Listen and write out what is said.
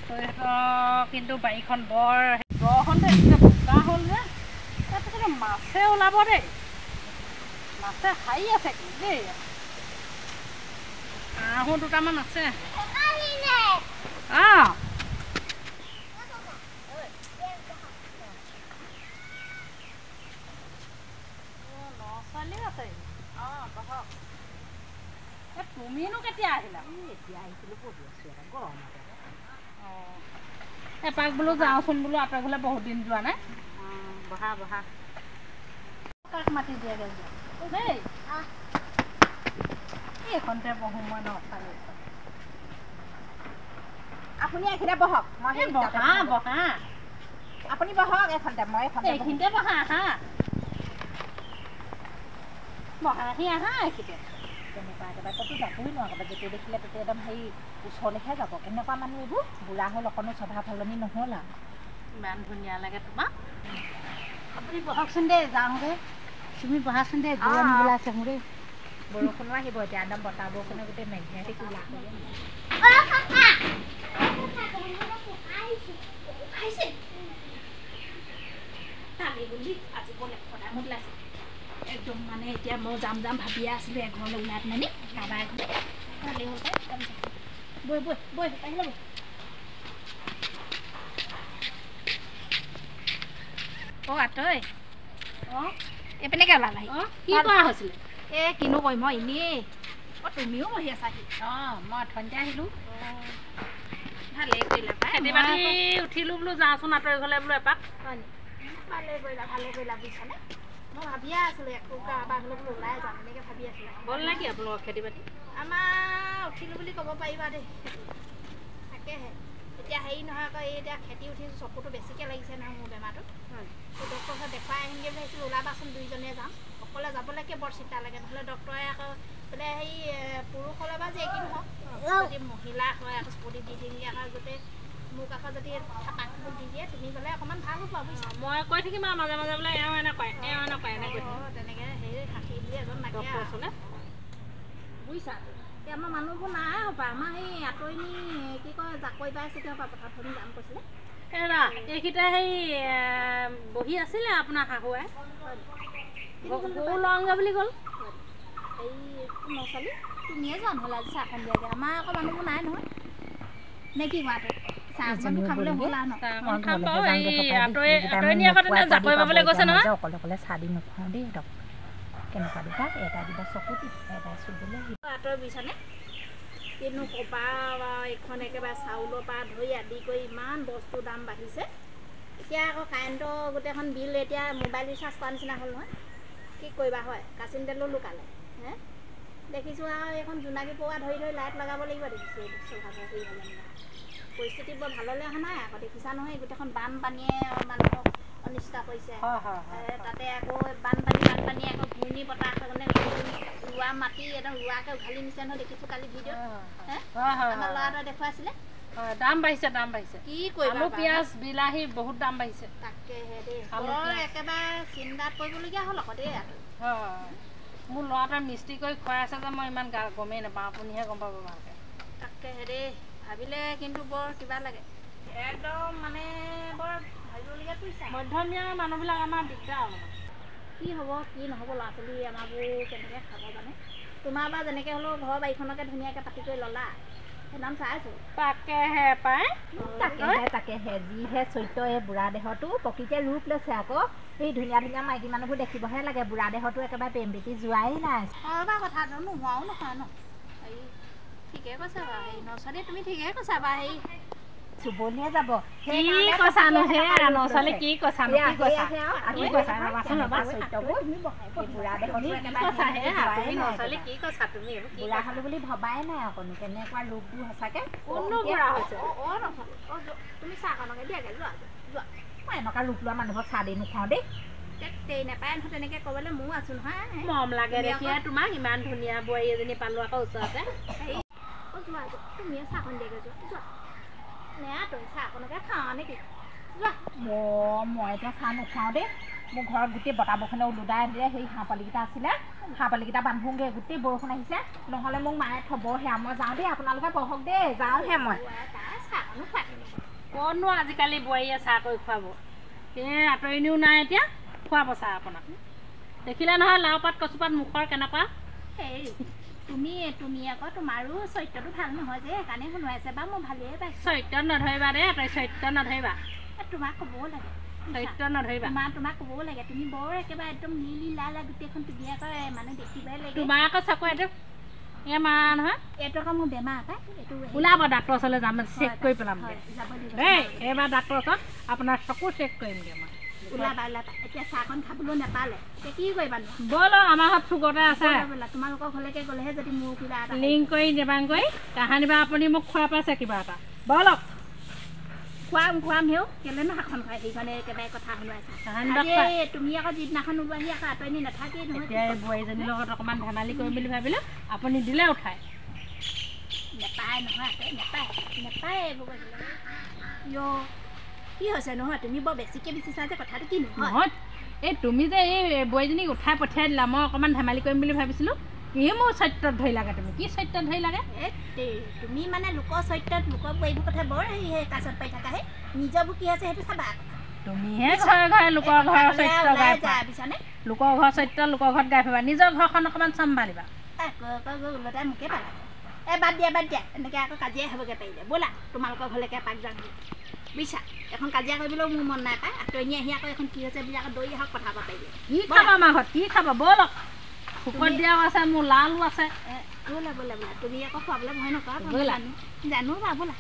কিন্তু বাৰীখন বৰ বৰষুণ থাকিলে বোকা হ'ল যে তাৰপিছত মাছে ওলাব দেই মাছে হাৰি আছে কিন্তু দেই আহোঁ দুটামান আছে অঁ ছোৱালী আছে অঁ বহক তুমিনো কেতিয়া আহিলা এতিয়া আহিছিলোঁ পঢ়ি আছোঁ গৰমতে অঁ এপাক বোলো যাওঁচোন বোলো আঁতৰ ঘৰলৈ বহুত দিন যোৱা নাই বহা বহা কাক মাতি দিয়েগৈ যোৱা দেই এইখনতে বহোঁ মই নচালি আপুনি এইখিনিতে বহক মই বহা বহা আপুনি বহক এইখনতে মই এইখিনিতে বহা আহা বহাহি আহা এইখিনিতে তেনেকুৱা একেবাৰে ক'তো যাবই নোৱাৰো একেবাৰে যেতিয়া দেখিলে তেতিয়া একদম হেৰি ওচৰলৈহে যাব কেনেকুৱা মানুহ এইবোৰ বুঢ়া হ'ল অকণো স্বভাৱ সলনি নহ'ল আৰু ইমান ধুনীয়া লাগে তোমাক আপুনি বহকচোন দেই যাওঁগৈ তুমি বহাচোন দেই গৰম বোলা আছে মোৰ দেই বৰষুণো আহিব এতিয়া একদম বতাহ বৰষুণে গোটেই মেঘেৰে কোলা কৰি একদম মানে এতিয়া মই যাম ভাবিয়ে আছিলোঁ এঘৰলৈ ওলাই পেলাই নি কাৰোবাৰ এঘৰলৈ ভালেই হ'ল বৈ বৈ বৈ আহিলে বৈ অঁ আতৈ অঁ এইপিনেকে ওলালাহি অঁ কি কৰা হৈছিলে এই কিনো কৰিম মই এনেই অঁ তুমিও বহি আছাহি অঁ মই অথনিতে আহিলোঁ ভালেই কৰিলা পাই খেতি বাতি উঠিলোঁ বোলো যাওঁচোন আঁতৰি ঘৰলৈ বোলো এপাক হয় ভালেই কৰিলা বুজিছানে মই ভাবিয়ে আছিলোঁ একো কাৰোবাৰ ঘৰলৈ বোলো ওলাই যাম এনেকৈ ভাবি আছিলোঁ গ'ল নে কি আপোনালোকৰ খেতি বাতি আমাৰ উঠিলোঁ বুলি ক'ব পাৰিবা দেই তাকেহে এতিয়া হেৰি নহয় আকৌ এই এতিয়া খেতি উঠিছোঁ চকুটো বেছিকৈ লাগিছে নহয় মোৰ বেমাৰটো ডক্টৰৰ ওচৰত দেখুৱাই আহিমগৈ বুলি ভাবিছিলোঁ ওলাবাচোন দুইজনে যাম অকলে যাবলৈকে বৰ চিন্তা লাগে নহ'লে ডক্টৰে আকৌ বোলে হেৰি পুৰুষলৈ বা যে কি নহওক যদি মহিলা হয় আকৌ স্পটি দি দিনকৈ আকৌ গোটেই মোক আকৌ যদি থাপাক মোক দি দিয়ে তুমি গ'লে অকণমান ভাল হ'ব বুজিছা মই কৈ থাকিম আৰু মাজে মাজে বোলে এওঁ এনেকৈ এনেকৈ তেনেকৈ হেৰি সাঁচি বুলি এজন লাগে ওচৰলৈ বুজিছা এতিয়া আমাৰ মানুহবোৰ নাই হ'ব আমাৰ সেই আঁতৰি নি কি কয় জাকৈ পাই আছে কিয় পথাৰখনি যাম কৈছিলে এৰা এইকেইটা সেই বহি আছিলে আপোনাৰ শাহুৱাই গৰু লওঁগৈ বুলি ক'ল এই নচালি তুমিয়ে যোৱা নহ'লে আজি চাহখন দিয়াগৈ আমাৰ আকৌ মানুহবোৰ নাই নহয় নে কি কোৱাটো চাহখনটো খাবলৈ হ'ল আৰু অকলে অকলে চাহ দি নোখোৱাওঁ দেই সিহঁতক কেনেকুৱা দিবা এটা দিবা চকু এটা চুবলৈ আঁতৰি বুজিছানে কিনো ক'বা এইখন একেবাৰে চাউলৰ পৰা ধৰি আদি কৰি ইমান বস্তুৰ দাম বাঢ়িছে এতিয়া আকৌ কাৰেণ্টৰ গোটেইখন বিল এতিয়া মোবাইল ৰিচাৰ্জ কৰা নিচিনা হ'ল নহয় কি কৰিবা হয় কাচিন তেলো লুকালে হে দেখিছোঁ আৰু এইখন জোনাকী পৰুৱা ধৰি লাইট লগাব লাগিব দেখিছোঁ পৰিস্থিতি বৰ ভাললৈ অহা নাই আকৌ দেখিছা নহয় গোটেইখন বানপানীয়ে মানুহক অনিষ্ট কৰিছে তাতে আকৌ বানপানীয়ে আকৌ ঘূৰ্ণী বতাহ মানে ৰোৱা মাটি একদম ৰোৱাকৈ উঘালি নিছে নহয় দেখিছোঁ কালি ভিডিঅ'ত আমাৰ ল'ৰাটোৱে দেখুৱাইছিলে দাম বাঢ়িছে কি কৰিবা আলু পিঁয়াজ বিলাহী বহুত দাম বাঢ়িছে তাকেহে দেই একেবাৰে চিন্তাত কৰিবলগীয়া হ'ল আকৌ দেই মোৰ ল'ৰাটোৱে মিস্ত্ৰী কৰি খুৱাই আছে যে মই ইমান গমেই নাপাওঁ আপুনিহে গম পাব ভালকৈ তাকেহে দেই ভাবিলে কিন্তু বৰ কিবা লাগে একদম মানে বৰ ভাবিবলগীয়া কৰিছে মধ্যমীয়া মানুহবিলাক আমাৰ দিগদাৰ অলপমান কি হ'ব কি নহ'ব ল'ৰা ছোৱালী আমাৰবোৰ কেনেকৈ খাব জানে তোমাৰ বা যেনেকৈ হ'লেও ঘৰৰ বাৰীখনকে ধুনীয়াকৈ পাতি কৰি ল'লা সেইদিনাখন চাইছোঁ তাকেহে পাই তাকেহে যিহে চৰিত্ৰ এই বুঢ়া দেহটো প্ৰকৃতিয়ে ৰূপ লৈছে আকৌ এই ধুনীয়া ধুনীয়া মাইকী মানুহবোৰ দেখিবহে লাগে বুঢ়া দেহটো একেবাৰে প্ৰেম প্ৰীতি যোৱাই নাই বা কথাটো নোহোৱাও নহয় ন হেৰি ঠিকে কৈছা বাৰু হেৰি নচোৱালী তুমি ঠিকে কৈছা বাৰু হেৰি চুবনিয়ে যাব বুঢ়া হ'লো বুলি ভবাই নাই অকণো কেনেকুৱা ৰূপবোৰ সঁচাকৈ তুমি চাহকণকে দিয়াগৈ যোৱা যোৱা মই এনেকুৱা ৰূপ লোৱা মানুহক চাহ দি নোখোৱাওঁ দেই নাপায় নহয় তেনেকৈ ক'বলৈ ময়ো আছোঁ নহয় মৰম লাগে দেখিয়ে তোমাক ইমান ধুনীয়া বোৱাৰী এজনী পালোঁ আকৌ ওচৰতে যোৱা তুমিয়ে চাহকণ দিয়াগৈ যোৱা যোৱা নেয়া তই চাহকণকে খাওঁ নেকি যোৱা মই এতিয়া চাহ নোখোৱাওঁ দেই মোৰ ঘৰত গোটেই বতাহ বৰষুণে উলুদাই দিয়ে সেই হাঁহ পোৱালিকেইটা আছিলে হাঁহ পোৱালিকেইটা বান্ধোগৈ গোটেই বৰষুণ আহিছে নহ'লে মোক মায়ে থ'বহে মই যাওঁ দেই আপোনালোকে বহক দেই যাওঁহে মই চাহকণো খুৱাই ক'তনো আজিকালি বোৱাৰীয়ে চাহ কৰি খুৱাব সেই আঁতৰিনিও নাই এতিয়া খুৱাব চাহ আপোনাক দেখিলে নহয় লাও পাত কচুপাত মুখৰ কেনেকুৱা এই তুমি আকৌ তোমাৰো চৰিত্ৰটো ভাল নহয় যে সেইকাৰণে শুনোৱাইছে বা মই ভালেই পাইছোঁ চৰিত্ৰত নধৰিবা দেই তই চৰিত্ৰত নধৰিবা তোমাক ক'বও লাগে চৰিত্ৰত নধৰিবা তোমাক ক'বও লাগে তুমি বৰ একেবাৰে একদম নীলি লাল গোটেইখন ধুনীয়াকৈ মানে দেখিবই লাগে তোমাৰ আকৌ চাকৰি এইটো এই মা নহয় এইটো আকৌ মোৰ বেমাৰ পায় এইটো ওলাব ডাক্তৰ ওচৰলৈ যাম চেক কৰি পেলাম যাব দিব দেই এইবাৰ ডাক্তৰ ওচৰত আপোনাৰ চকু চেক কৰিমগৈ মই ওলাবা এতিয়া চাহকণ খাবলৈ নাপালে এতিয়া কি কৰিবা ব'লো আমাৰ ঘৰত চুকতে আছে তোমালোকৰ ঘৰলৈকে গ'লেহে যদি মোৰ কিবা এটা লিংক কৰি দেবাং কৰি কাহানিবা আপুনি মোক খোৱা পাইছে কিবা এটা ব'লক খুৱাম হেও কেলেনো শাসন খুৱাই সেইখনে একেবাৰে কথা শুনাইছে তুমি আকৌ যিদিনাখন ওলোৱাহি আকৌ আঁতৰি নাথাকেই নহয় এতিয়া এই বোৱাৰীজনীৰ লগত অকণমান ধেমালি কৰিম বুলি ভাবিলোঁ আপুনি দিলে উঠাই নেপায় নহয় নেপায় এইবোৰ কি হৈছে নহয় তুমি বৰ বেছিকৈ বিচিছা যে কথাটো কি নহয় এই তুমি যে এই বোৱাৰীজনীক উঠাই পঠিয়াই দিলা মই অকণমান ধেমালি কৰিম বুলি ভাবিছিলোঁ কি মোৰ চৰিত্ৰত ধৰি লাগে তুমি কি চৰিত্ৰত ধৰি লাগে তুমি মানে লোকৰ চৰিত্ৰত লোকৰ বোৱাৰীবোৰ কথা বৰ সেই কাছত পাই থাকাহে নিজৰবোৰ কি আছে সেইটো চাবা তুমিহে ঘৰে ঘৰে লোকৰ ঘৰৰ চৰিত্ৰ গাই বুজিছানে লোকৰ ঘৰৰ চৰিত্ৰ লোকৰ ঘৰত গাই ফুৰিবা নিজৰ ঘৰখন অকণমান চম্ভালিবা ওলটাই মোকে পালা বাদ দিয়া এনেকৈ আকৌ কাজিয়াই হ'বগৈ পাৰিলে ব'লা তোমালোকৰ ঘৰলৈকে এপাক যাম বুজিছা এখন কাজিয়া কৰিবলৈও মোৰ মন নাই পায় আঁতৰি আহি আকৌ এখন কি হৈছে বুলি আকৌ দৌৰি আহক কথা পাতিব কি খাব আমাৰ ঘৰত কি খাব ব'লক শুকত দিয়াও আছে মোৰ লালো আছে ব'লা তুমি আকৌ খুৱাবলৈ ভয় নকৰা জানো বা ব'লা